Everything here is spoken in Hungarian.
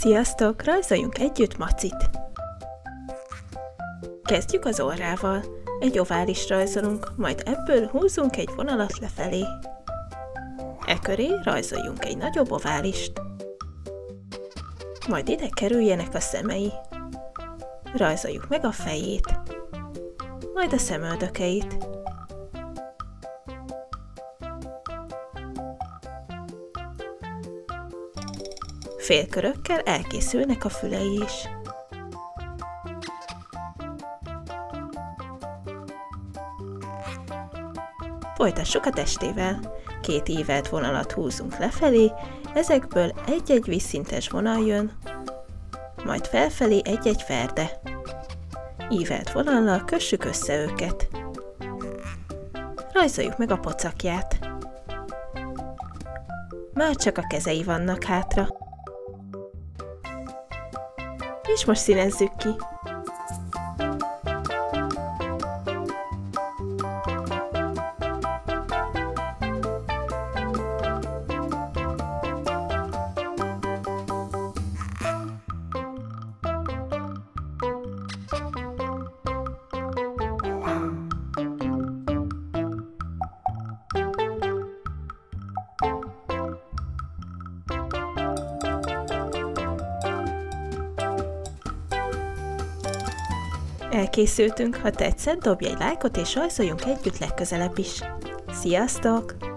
Sziasztok! Rajzoljunk együtt macit! Kezdjük az orrával. Egy ovális rajzolunk, majd ebből húzzunk egy vonalat lefelé. E köré rajzoljunk egy nagyobb oválist. Majd ide kerüljenek a szemei. Rajzoljuk meg a fejét, majd a szemöldökeit. Félkörökkel elkészülnek a fülei is. Folytassuk a testével. 2 ívelt vonalat húzunk lefelé, ezekből egy-egy vízszintes vonal jön, majd felfelé egy-egy ferde. Ívelt vonallal kössük össze őket. Rajzoljuk meg a pocakját. Már csak a kezei vannak hátra. És most színezzük ki. Elkészültünk, ha tetszett, dobj egy lájkot és rajzoljunk együtt legközelebb is. Sziasztok!